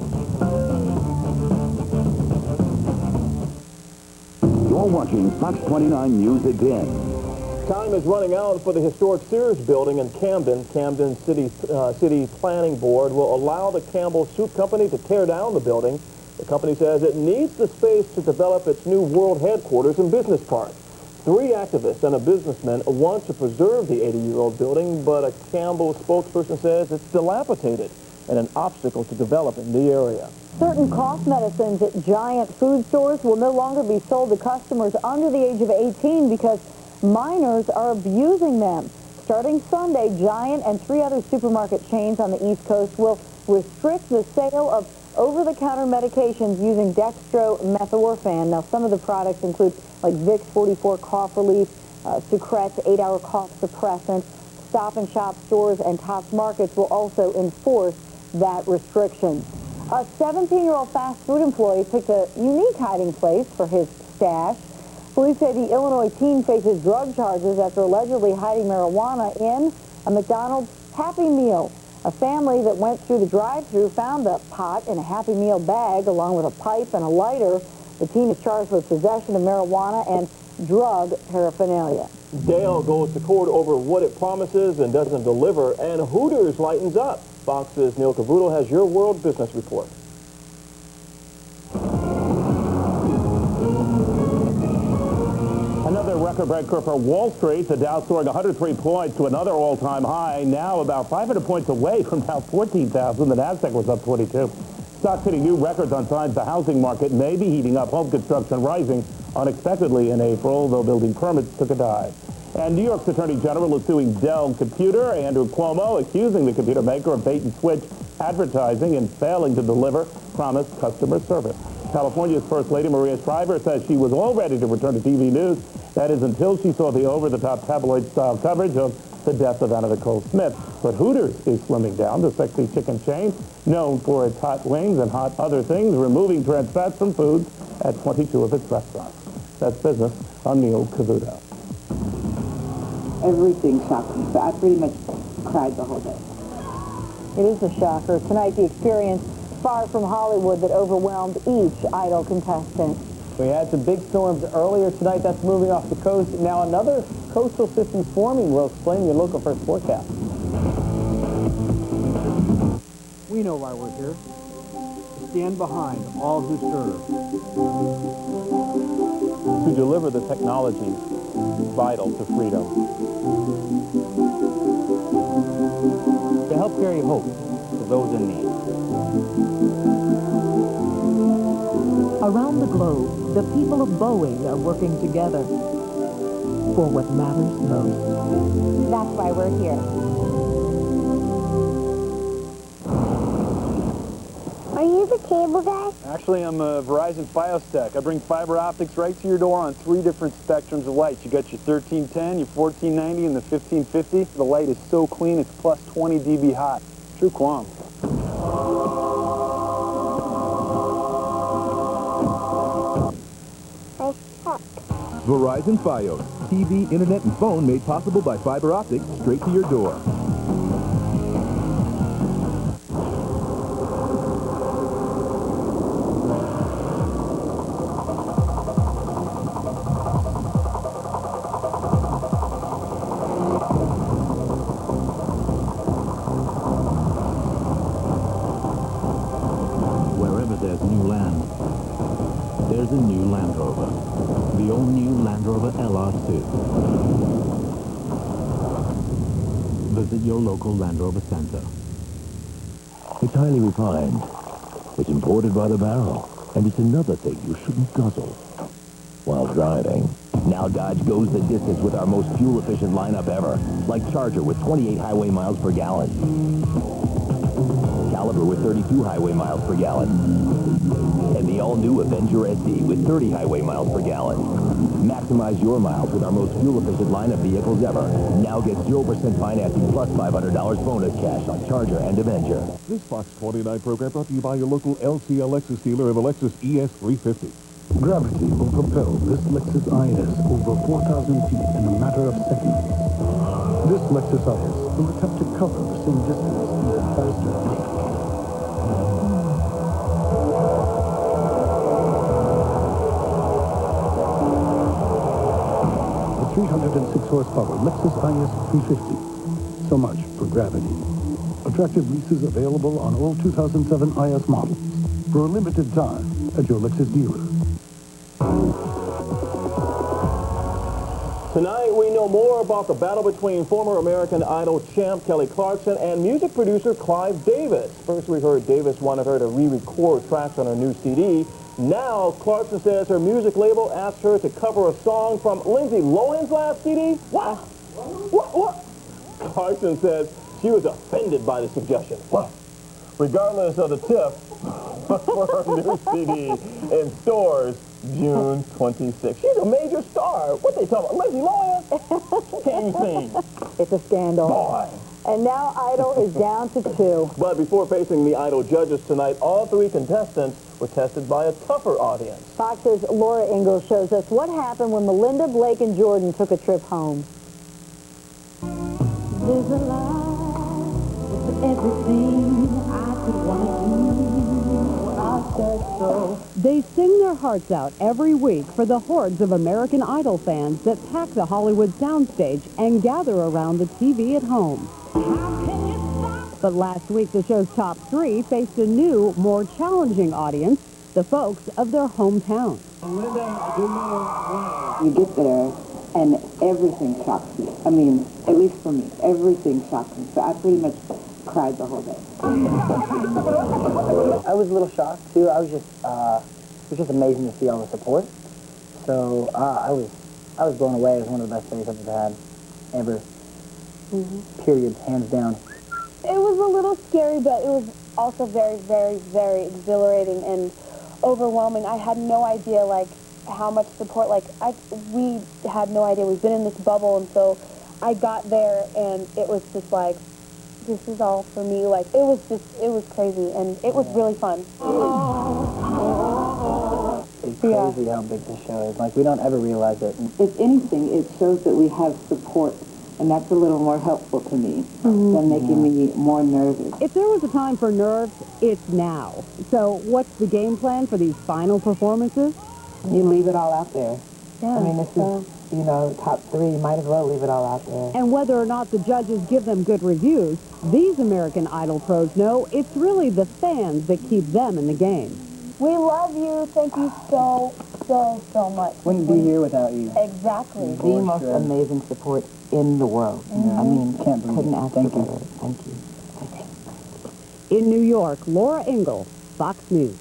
You're watching Fox 29 News at 10. Time is running out for the historic Sears building in Camden. Camden City Planning Board will allow the Campbell Soup Company to tear down the building. The company says it needs the space to develop its new world headquarters and business park. 3 activists and a businessman want to preserve the 80-year-old building, but a Campbell spokesperson says it's dilapidated and an obstacle to developing the area. Certain cough medicines at Giant food stores will no longer be sold to customers under the age of 18 because minors are abusing them. Starting Sunday, Giant and 3 other supermarket chains on the East Coast will restrict the sale of over-the-counter medications using dextromethorphan. Now, some of the products include like Vicks 44 cough relief, Sucrets 8-hour cough suppressant. Stop and Shop stores and Tops Markets will also enforce that restriction. A 17-year-old fast food employee picked a unique hiding place for his stash. Police say the Illinois teen faces drug charges after allegedly hiding marijuana in a McDonald's Happy Meal. A family that went through the drive-thru found the pot in a Happy Meal bag along with a pipe and a lighter. The teen is charged with possession of marijuana and drug paraphernalia. Dale goes to court over what it promises and doesn't deliver, and Hooters lightens up. Fox's Neil Cavuto has your World Business Report. Another record breaker for Wall Street. The Dow soaring 103 points to another all-time high, now about 500 points away from Dow 14,000. The Nasdaq was up 22. Stocks hitting new records on signs the housing market may be heating up. Home construction rising unexpectedly in April, though building permits took a dive. And New York's Attorney General is suing Dell Computer. Andrew Cuomo accusing the computer maker of bait-and-switch advertising and failing to deliver promised customer service. California's First Lady Maria Shriver says she was all ready to return to TV news. That is until she saw the over-the-top tabloid-style coverage of the death of Anna Nicole Smith. But Hooters is slimming down. The sexy chicken chain, known for its hot wings and hot other things, removing trans fats from foods at 22 of its restaurants. That's business. I'm Neil Cavuto. Everything shocked me, so I pretty much cried the whole day. It is a shocker. Tonight, the experience far from Hollywood that overwhelmed each Idol contestant. We had some big storms earlier tonight. That's moving off the coast. Now another coastal system forming. We'll explain your local first forecast. We know why we're here. To stand behind all who serve. To deliver the technology vital to freedom. To help carry hope to those in need. Around the globe, the people of Boeing are working together for what matters most. That's why we're here. Are you the cable guy? Actually, I'm a Verizon Fios tech. I bring fiber optics right to your door on 3 different spectrums of light. You got your 1310, your 1490, and the 1550. The light is so clean, it's plus 20 dB hot. True qualm. Verizon Fios. TV, internet, and phone made possible by fiber optics straight to your door. Wherever there's new land, there's a new Land Rover. The all-new Land Rover LR2. Visit your local Land Rover center. It's highly refined. It's imported by the barrel. And it's another thing you shouldn't guzzle while driving. Now Dodge goes the distance with our most fuel-efficient lineup ever. Like Charger with 28 highway miles per gallon. Caliber with 32 highway miles per gallon. And the all-new Avenger SE with 30 highway miles per gallon. Maximize your miles with our most fuel-efficient line of vehicles ever. Now get 0% financing plus $500 bonus cash on Charger and Avenger. This Fox 29 program brought to you by your local LCL Lexus dealer of a Lexus ES350. Gravity will propel this Lexus IS over 4,000 feet in a matter of seconds. This Lexus IS will attempt to cover the same distance even faster. The 306 horsepower Lexus IS 350. So much for gravity. Attractive leases available on all 2007 IS models for a limited time at your Lexus dealer. Tonight, we know more about the battle between former American Idol champ Kelly Clarkson and music producer Clive Davis. First, we heard Davis wanted her to re-record tracks on her new CD. Now, Clarkson says her music label asked her to cover a song from Lindsay Lohan's last CD. What? What? Clarkson says she was offended by the suggestion. What? Regardless of the tip, for her new CD in stores June 26th. She's a major star. What they talking about? Lindsay Lohan? Can you sing? It's a scandal. Boy. And now Idol is down to 2. But before facing the Idol judges tonight, all 3 contestants were tested by a tougher audience. Fox's Laura Ingalls shows us what happened when Melinda, Blake, and Jordan took a trip home. There's a life with everything I could want to do. I said so. They sing their hearts out every week for the hordes of American Idol fans that pack the Hollywood soundstage and gather around the TV at home. But last week, the show's top 3 faced a new, more challenging audience, the folks of their hometown. You get there, and everything shocks you. I mean, at least for me, everything shocks me. So I pretty much cried the whole day. I was a little shocked too. I was just, it was just amazing to see all the support. So I was blown away. It was one of the best days I've ever had, ever. Period, hands down. It was a little scary, but it was also very, very, very exhilarating and overwhelming. I had no idea, like, how much support, like, we had no idea. We've been in this bubble, and so I got there and it was just like, this is all for me. Like, it was crazy, and it was really fun. It's crazy how big this show is. Like, we don't ever realize it. If anything, it shows that we have support, and that's a little more helpful to me than making me more nervous. If there was a time for nerves, it's now. So what's the game plan for these final performances? You leave it all out there. Yeah, I mean, this is, you know, top 3. You might as well leave it all out there. And whether or not the judges give them good reviews, these American Idol pros know it's really the fans that keep them in the game. We love you. Thank you so much. Wouldn't be here without you. Exactly. The most amazing support in the world. I mean, couldn't ask for better. Thank you. In New York, Laura Ingle, Fox News.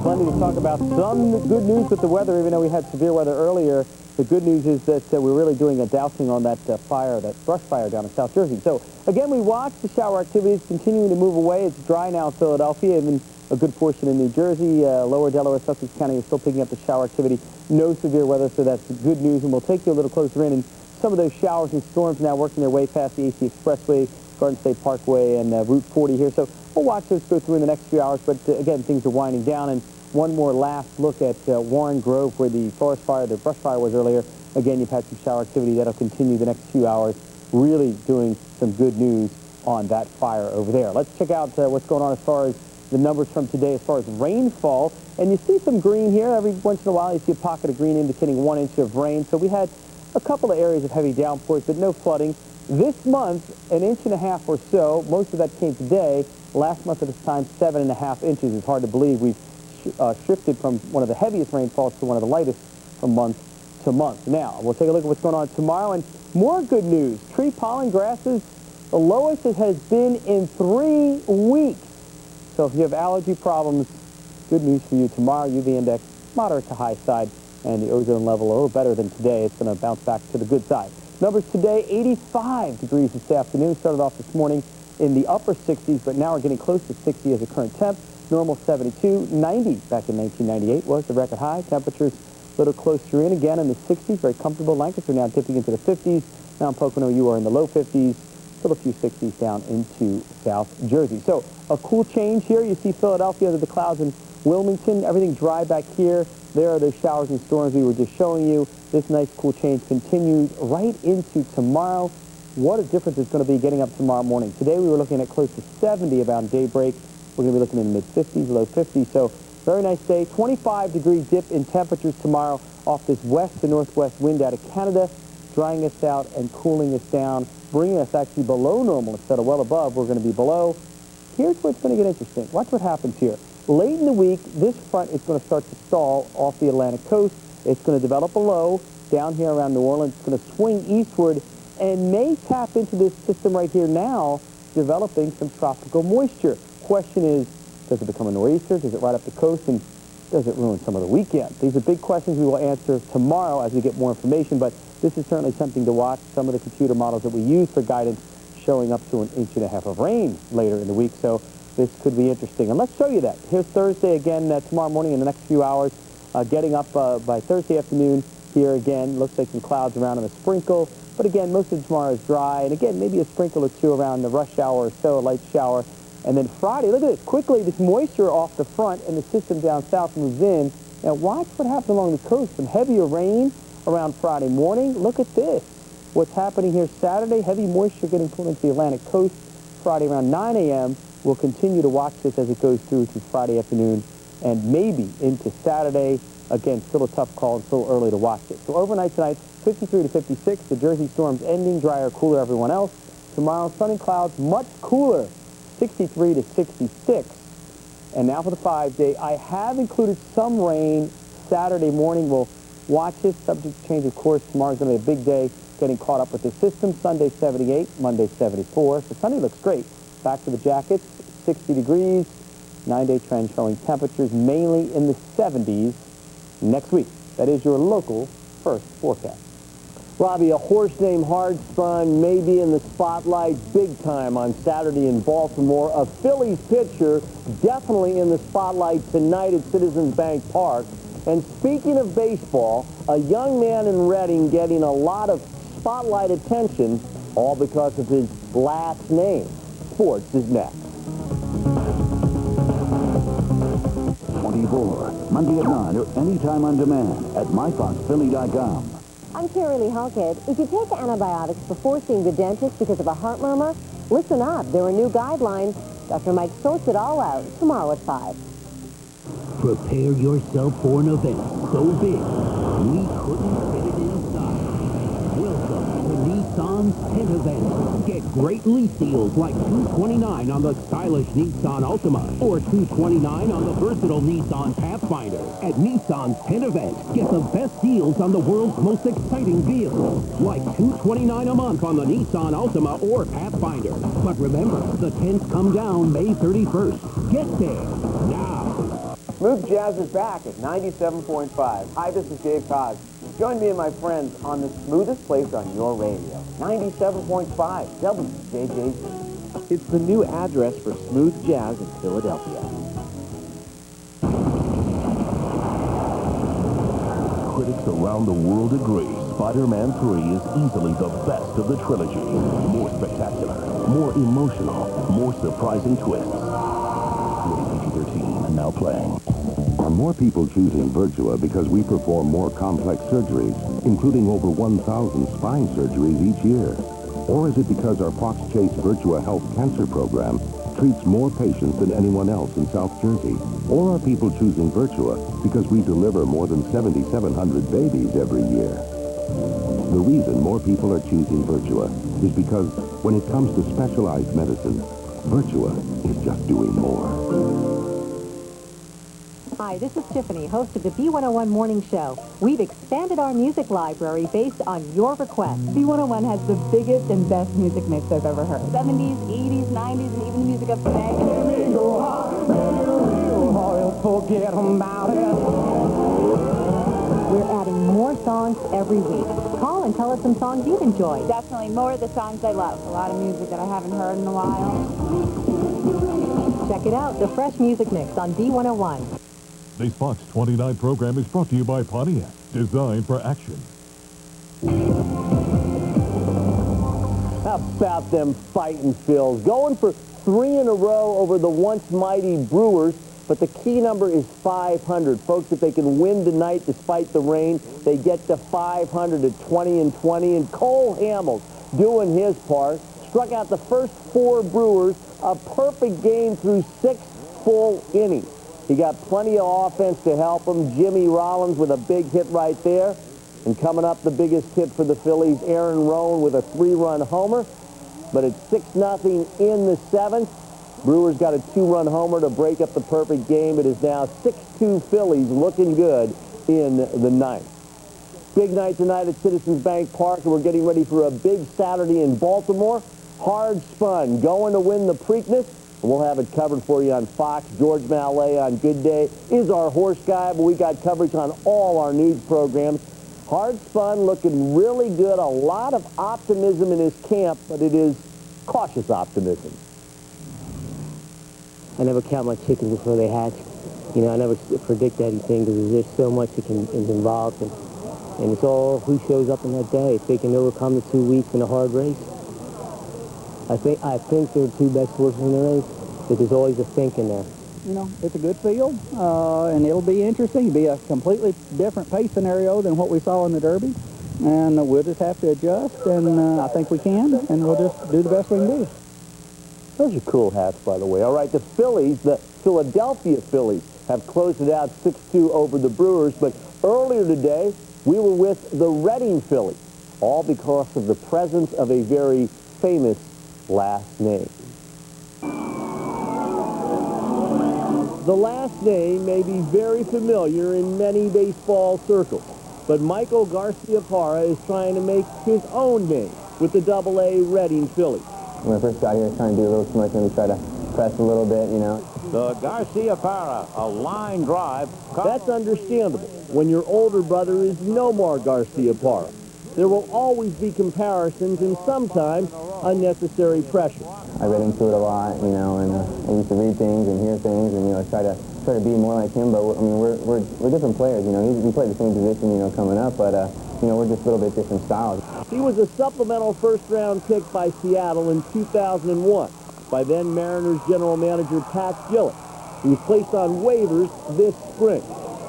Plenty to talk about. Some good news with the weather, even though we had severe weather earlier. The good news is that we're really doing a dousing on that fire, that brush fire down in South Jersey. So, again, we watch the shower activities continuing to move away. It's dry now in Philadelphia, even a good portion in New Jersey. Lower Delaware, Sussex County is still picking up the shower activity. No severe weather, so that's good news. And we'll take you a little closer in. And some of those showers and storms now working their way past the AC Expressway, Garden State Parkway, and Route 40 here. So we'll watch those go through in the next few hours. But, again, things are winding down. And one more last look at Warren Grove, where the forest fire, the brush fire was earlier. Again, you've had some shower activity. That'll continue the next few hours. Really doing some good news on that fire over there. Let's check out what's going on as far as the numbers from today as far as rainfall. And you see some green here. Every once in a while, you see a pocket of green indicating 1 inch of rain. So we had a couple of areas of heavy downpours, but no flooding. This month, 1.5 inches or so. Most of that came today. Last month at this time, 7.5 inches. It's hard to believe we've shifted from one of the heaviest rainfalls to one of the lightest from month to month. Now, we'll take a look at what's going on tomorrow, and more good news. Tree pollen grasses, the lowest it has been in 3 weeks. So if you have allergy problems, good news for you tomorrow. UV index, moderate to high side, and the ozone level a little better than today. It's going to bounce back to the good side. Numbers today, 85 degrees this afternoon. Started off this morning in the upper 60s, but now we're getting close to 60 as a current temp. Normal 72, 90 back in 1998 was the record high. Temperatures a little closer in again in the 60s, very comfortable. Lancaster now dipping into the 50s. Mount Pocono, you are in the low 50s. Still a few 60s down into South Jersey. So a cool change here. You see Philadelphia under the clouds in Wilmington. Everything dry back here. There are those showers and storms we were just showing you. This nice cool change continues right into tomorrow. What a difference it's going to be getting up tomorrow morning. Today we were looking at close to 70 about daybreak. We're going to be looking in the mid-50s, low 50s. So very nice day. 25-degree dip in temperatures tomorrow off this west to northwest wind out of Canada, drying us out and cooling us down, bringing us actually below normal instead of well above. We're going to be below. Here's where it's going to get interesting. Watch what happens here. Late in the week, this front is going to start to stall off the Atlantic coast. It's going to develop a low down here around New Orleans. It's going to swing eastward and may tap into this system right here now, developing some tropical moisture. Question is, does it become a nor'easter? Does it ride up the coast? And does it ruin some of the weekend? These are big questions we will answer tomorrow as we get more information, but this is certainly something to watch. Some of the computer models that we use for guidance showing up to 1.5 inches of rain later in the week, so this could be interesting. And let's show you that. Here's Thursday again tomorrow morning in the next few hours. Getting up by Thursday afternoon here again. Looks like some clouds around and a sprinkle. But again, most of tomorrow is dry. And again, maybe a sprinkle or two around the rush hour or so, a light shower. And then Friday, look at this. Quickly, this moisture off the front and the system down south moves in. Now watch what happens along the coast. Some heavier rain around Friday morning. Look at this. What's happening here Saturday, heavy moisture getting pulled into the Atlantic coast. Friday around 9 a.m. We'll continue to watch this as it goes through to Friday afternoon and maybe into Saturday. Again, still a tough call and still early to watch it. So overnight tonight, 53 to 56. The Jersey storms ending, drier, cooler, everyone else. Tomorrow, sun and clouds, much cooler, 63 to 66. And now for the 5-day, I have included some rain Saturday morning. We'll watch this. Subject to change, of course. Tomorrow's going to be a big day getting caught up with the system. Sunday, 78. Monday, 74. So Sunday looks great. Back to the jackets, 60 degrees. 9-day trend showing temperatures mainly in the 70s next week. That is your local first forecast. Robbie, a horse named Hard Spun may be in the spotlight big time on Saturday in Baltimore. A Phillies pitcher definitely in the spotlight tonight at Citizens Bank Park. And speaking of baseball, a young man in Reading getting a lot of spotlight attention, all because of his last name. Sports is next. 24, Monday at 9 or anytime on demand at myfoxphilly.com. I'm Carrie Lee Halkett. If you take antibiotics before seeing the dentist because of a heart murmur, listen up. There are new guidelines. Dr. Mike sorts it all out tomorrow at 5. Prepare yourself for an event so big, we couldn't fit it inside. Welcome to Nissan's tent event. Get great lease deals like $229 on the stylish Nissan Altima or $229 on the versatile Nissan Pathfinder. At Nissan's tent event, get the best deals on the world's most exciting vehicles, like $229 a month on the Nissan Altima or Pathfinder. But remember, the tents come down May 31st. Get there now. Smooth Jazz is back at 97.5. Hi, this is Dave Cos. Join me and my friends on the smoothest place on your radio. 97.5 WJJZ. It's the new address for Smooth Jazz in Philadelphia. Critics around the world agree Spider-Man 3 is easily the best of the trilogy. More spectacular, more emotional, more surprising twists. Rated PG-13, now playing. Are more people choosing Virtua because we perform more complex surgeries, including over 1,000 spine surgeries each year? Or is it because our Fox Chase Virtua Health Cancer Program treats more patients than anyone else in South Jersey? Or are people choosing Virtua because we deliver more than 7,700 babies every year? The reason more people are choosing Virtua is because when it comes to specialized medicine, Virtua is just doing more. Hi, this is Tiffany, host of the B101 Morning Show. We've expanded our music library based on your requests. B101 has the biggest and best music mix I've ever heard. 70s, 80s, 90s, and even the music of today. Forget about it. We're adding more songs every week. Call and tell us some songs you'd enjoy. Definitely more of the songs I love. A lot of music that I haven't heard in a while. Check it out, the fresh music mix on B101. This Fox 29 program is brought to you by Pontiac, designed for action. How about them fighting Phils? Going for 3 in a row over the once mighty Brewers, but the key number is 500. Folks, if they can win tonight despite the rain, they get to 500 at 20-20. And Cole Hamels doing his part. Struck out the first 4 Brewers, a perfect game through 6 full innings. He got plenty of offense to help him. Jimmy Rollins with a big hit right there. And coming up, the biggest hit for the Phillies, Aaron Rowan with a 3-run homer. But it's 6-0 in the 7th. Brewers got a 2-run homer to break up the perfect game. It is now 6-2 Phillies, looking good in the 9th. Big night tonight at Citizens Bank Park, and we're getting ready for a big Saturday in Baltimore. Hard Spun, going to win the Preakness. We'll have it covered for you on Fox. George Mallet on Good Day is our horse guy, but we got coverage on all our news programs. Hard Spun looking really good. A lot of optimism in his camp, but it is cautious optimism. I never count my chickens before they hatch. You know, I never predict anything because there's so much that is involved. And it's all who shows up on that day. If they can overcome the 2 weeks in a hard race. I think they're the 2 best horses in the race, but there's always a think in there. You know, it's a good field, and it'll be interesting. It'll be a completely different pace scenario than what we saw in the Derby, and we'll just have to adjust, and I think we can, and we'll just do the best we can do. Those are cool hats, by the way. All right, the Phillies, the Philadelphia Phillies, have closed it out 6-2 over the Brewers, but earlier today, we were with the Reading Phillies, all because of the presence of a very famous last name. The last name may be very familiar in many baseball circles, but Michael Garcia-Parra is trying to make his own name with the AA Reading Phillies. When I first got here, I was trying to do a little too much, and try to press a little bit, you know. The Garcia-Parra, a line drive. That's understandable when your older brother is Nomar Garcia-Parra. there will always be comparisons and sometimes unnecessary pressure. I read into it a lot, you know, and I used to read things and hear things and, you know, try to be more like him, but, I mean, we're different players, you know. We play the same position, you know, coming up, but, you know, we're just a little bit different styles. He was a supplemental first-round pick by Seattle in 2001 by then Mariners general manager Pat Gillick. He was placed on waivers this spring.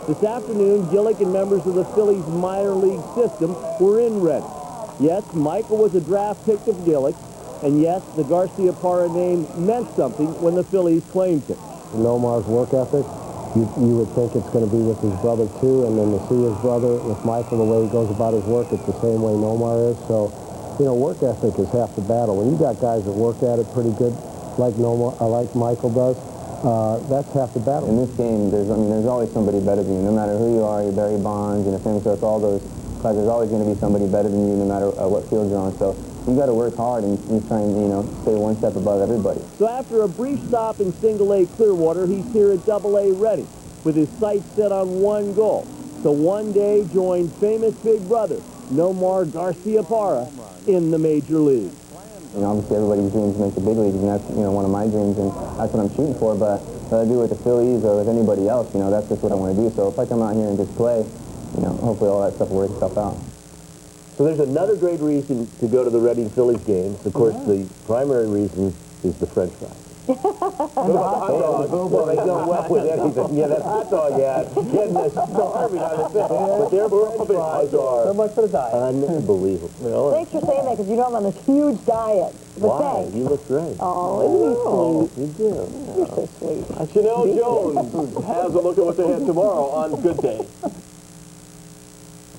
This afternoon, Gillick and members of the Phillies minor league system were in Reading. Yes, Michael was a draft pick of Gillick, and yes, the Garcia-Parra name meant something when the Phillies claimed him. Nomar's work ethic, you would think it's going to be with his brother too, and then to see his brother with Michael, the way he goes about his work, it's the same way Nomar is. So, you know, work ethic is half the battle. When you got guys that work at it pretty good, like Michael does, that's half the battle. In this game, there's always somebody better than you. No matter who you are, you're Barry Bonds, you know, Sammy Sosa, all those guys, there's always going to be somebody better than you no matter what field you're on. So you got to work hard and try and, you know, stay one step above everybody. So after a brief stop in Single-A Clearwater, he's here at Double-A Reading with his sights set on one goal. To one day join famous big brother Nomar Garcia-Parra in the major league. You know, obviously everybody's dreams make the big leagues, and that's, you know, one of my dreams, and that's what I'm shooting for. But whether I do it with the Phillies or with anybody else, you know, that's just what I want to do. So if I come out here and just play, you know, hopefully all that stuff will work itself out. So there's another great reason to go to the Reading Phillies games. Of course, the primary reason is the French fries. And the hot dog. Well, they go well with anything. Yeah, that hot dog, yeah. Getting us starving on the thing. But their French fries are so much for the diet. Unbelievable. Thanks for saying that, because you know I'm on this huge diet. But Why? thanks. You look great. Oh, isn't he sweet? You do. You're so sweet. Chanel Jones has a look at what they have tomorrow on Good Day.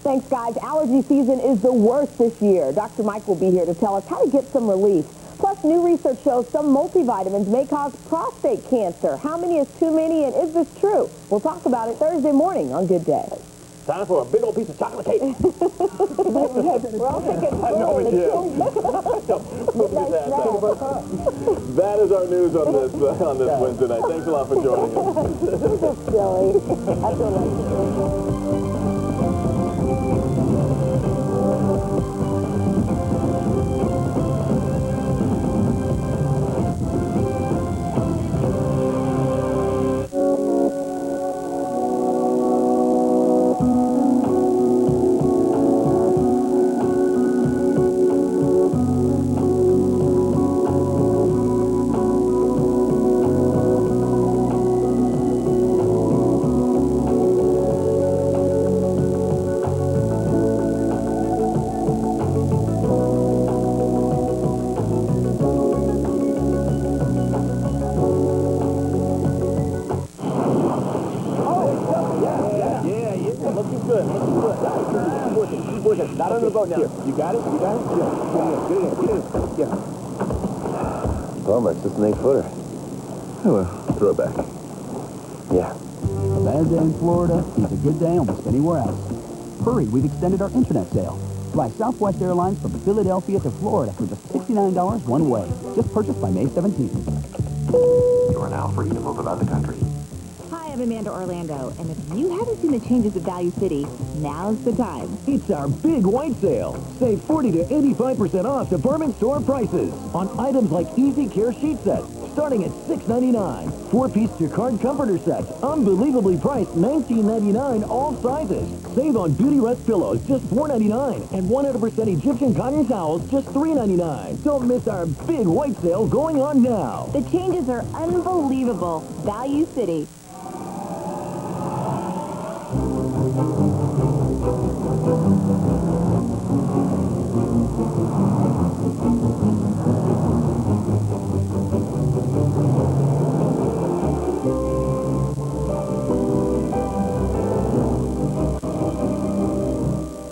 Thanks, guys. Allergy season is the worst this year. Dr. Mike will be here to tell us how to get some relief. Plus, new research shows some multivitamins may cause prostate cancer. How many is too many, and is this true? We'll talk about it Thursday morning on Good Day. Time for a big old piece of chocolate cake. We're all thinking No, we did. That is our news on this Wednesday night. Thanks a lot for joining us. Silly. I feel like not under the boat now. Here, you got it? You got it? Get it. Bummer, it's just an 8-footer. Oh, well, throw it back. Yeah. A bad day in Florida is a good day almost anywhere else. Hurry, we've extended our internet sale. Fly Southwest Airlines from Philadelphia to Florida for just $69 one way. Just purchased by May 17th. You are now free to move about the country. Hi, I'm Amanda Orlando, and if you haven't seen the changes at Value City, now's the time. It's our big white sale. Save 40 to 85% off department store prices on items like Easy Care sheet sets, starting at $6.99. 4-piece Jacquard comforter sets, unbelievably priced $19.99, all sizes. Save on Beauty Rest pillows, just $4.99, and 100% Egyptian cotton towels, just $3.99. Don't miss our big white sale going on now. The changes are unbelievable. Value City.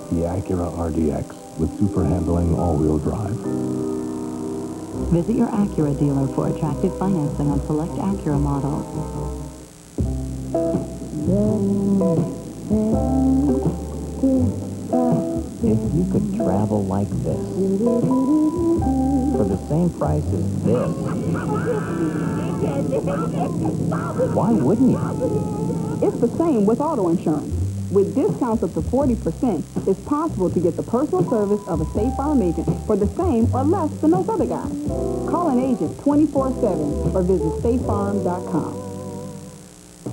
The Acura RDX with super handling all-wheel drive. Visit your Acura dealer for attractive financing on select Acura models. If you could travel like this, for the same price as this, why wouldn't you? It's the same with auto insurance. With discounts up to 40%, it's possible to get the personal service of a State Farm agent for the same or less than those other guys. Call an agent 24/7 or visit statefarm.com.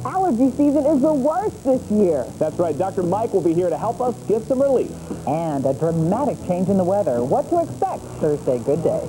Allergy season is the worst this year. That's right. Dr. Mike will be here to help us get some relief. And a dramatic change in the weather. What to expect Thursday. Good day.